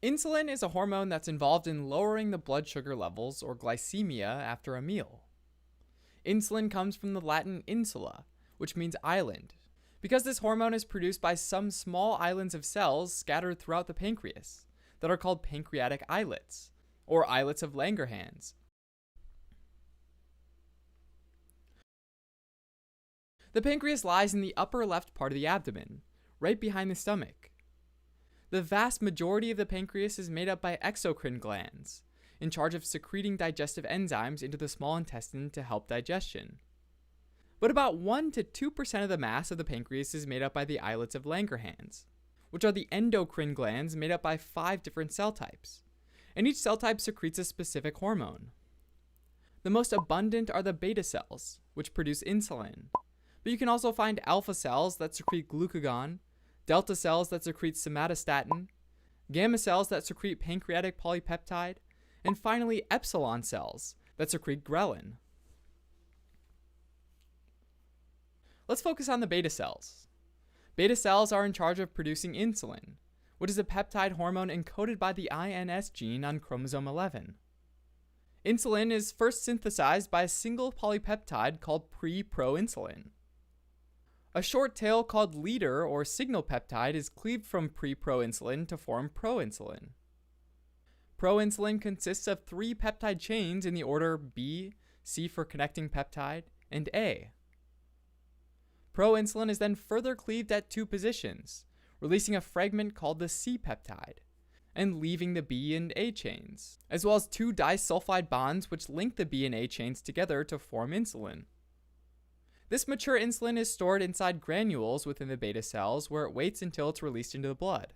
Insulin is a hormone that's involved in lowering the blood sugar levels or glycemia after a meal. Insulin comes from the Latin insula, which means island, because this hormone is produced by some small islands of cells scattered throughout the pancreas that are called pancreatic islets, or islets of Langerhans. The pancreas lies in the upper left part of the abdomen, right behind the stomach. The vast majority of the pancreas is made up by exocrine glands, in charge of secreting digestive enzymes into the small intestine to help digestion. But about 1 to 2% of the mass of the pancreas is made up by the islets of Langerhans, which are the endocrine glands made up by 5 different cell types, and each cell type secretes a specific hormone. The most abundant are the beta cells, which produce insulin, but you can also find alpha cells that secrete glucagon, delta cells that secrete somatostatin, gamma cells that secrete pancreatic polypeptide, and finally epsilon cells that secrete ghrelin. Let's focus on the beta cells. Beta cells are in charge of producing insulin, which is a peptide hormone encoded by the INS gene on chromosome 11. Insulin is first synthesized by a single polypeptide called pre-proinsulin. A short tail called leader or signal peptide is cleaved from pre-proinsulin to form proinsulin. Proinsulin consists of 3 peptide chains in the order B, C for connecting peptide, and A. Proinsulin is then further cleaved at 2 positions, releasing a fragment called the C peptide, and leaving the B and A chains, as well as 2 disulfide bonds which link the B and A chains together to form insulin. This mature insulin is stored inside granules within the beta cells where it waits until it's released into the blood.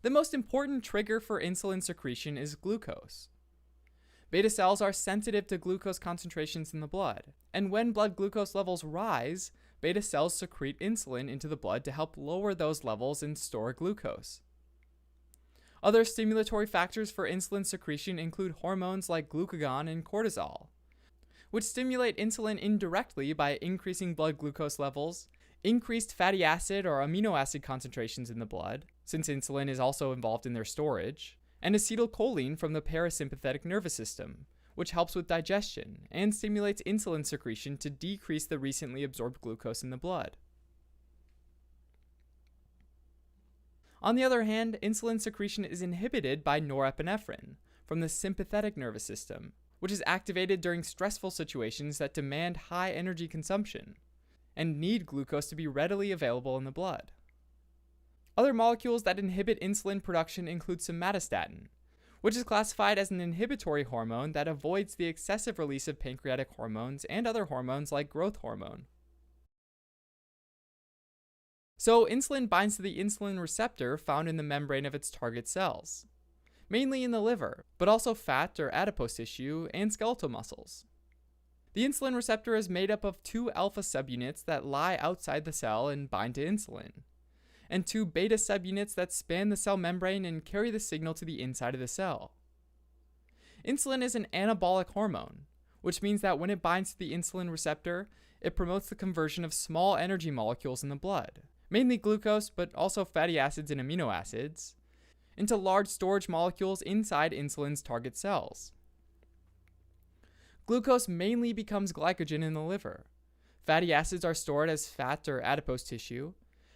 The most important trigger for insulin secretion is glucose. Beta cells are sensitive to glucose concentrations in the blood, and when blood glucose levels rise, beta cells secrete insulin into the blood to help lower those levels and store glucose. Other stimulatory factors for insulin secretion include hormones like glucagon and cortisol, which stimulate insulin indirectly by increasing blood glucose levels, increased fatty acid or amino acid concentrations in the blood, since insulin is also involved in their storage, and acetylcholine from the parasympathetic nervous system, which helps with digestion and stimulates insulin secretion to decrease the recently absorbed glucose in the blood. On the other hand, insulin secretion is inhibited by norepinephrine from the sympathetic nervous system, which is activated during stressful situations that demand high energy consumption and need glucose to be readily available in the blood. Other molecules that inhibit insulin production include somatostatin, which is classified as an inhibitory hormone that avoids the excessive release of pancreatic hormones and other hormones like growth hormone. So insulin binds to the insulin receptor found in the membrane of its target cells, mainly in the liver, but also fat or adipose tissue and skeletal muscles. The insulin receptor is made up of 2 alpha subunits that lie outside the cell and bind to insulin, and 2 beta subunits that span the cell membrane and carry the signal to the inside of the cell. Insulin is an anabolic hormone, which means that when it binds to the insulin receptor, it promotes the conversion of small energy molecules in the blood, mainly glucose but also fatty acids and amino acids, into large storage molecules inside insulin's target cells. Glucose mainly becomes glycogen in the liver. Fatty acids are stored as fat or adipose tissue,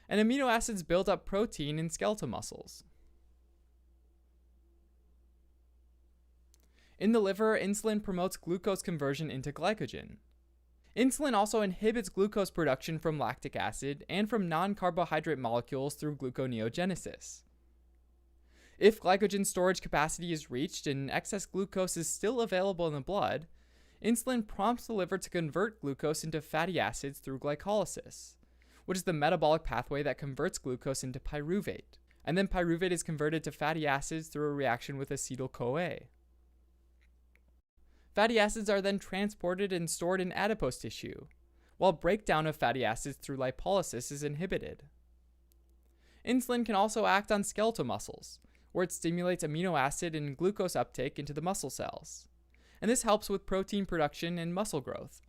and amino acids build up protein in skeletal muscles. In the liver, insulin promotes glucose conversion into glycogen. Insulin also inhibits glucose production from lactic acid and from non-carbohydrate molecules through gluconeogenesis. If glycogen storage capacity is reached and excess glucose is still available in the blood, insulin prompts the liver to convert glucose into fatty acids through glycolysis, which is the metabolic pathway that converts glucose into pyruvate, and then pyruvate is converted to fatty acids through a reaction with acetyl-CoA. Fatty acids are then transported and stored in adipose tissue, while breakdown of fatty acids through lipolysis is inhibited. Insulin can also act on skeletal muscles, where it stimulates amino acid and glucose uptake into the muscle cells, and this helps with protein production and muscle growth.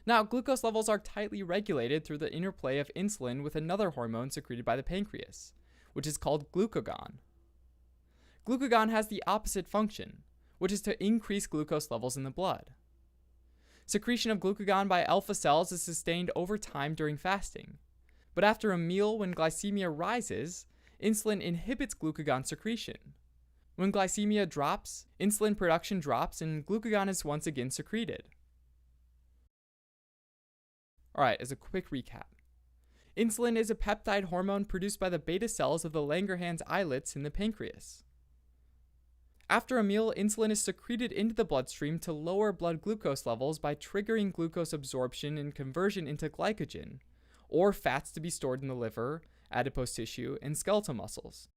Now, glucose levels are tightly regulated through the interplay of insulin with another hormone secreted by the pancreas, which is called glucagon. Glucagon has the opposite function, which is to increase glucose levels in the blood. Secretion of glucagon by alpha cells is sustained over time during fasting, but after a meal when glycemia rises, insulin inhibits glucagon secretion. When glycemia drops, insulin production drops and glucagon is once again secreted. Alright, as a quick recap. Insulin is a peptide hormone produced by the beta cells of the Langerhans islets in the pancreas. After a meal, insulin is secreted into the bloodstream to lower blood glucose levels by triggering glucose absorption and conversion into glycogen, or fats to be stored in the liver, adipose tissue, and skeletal muscles.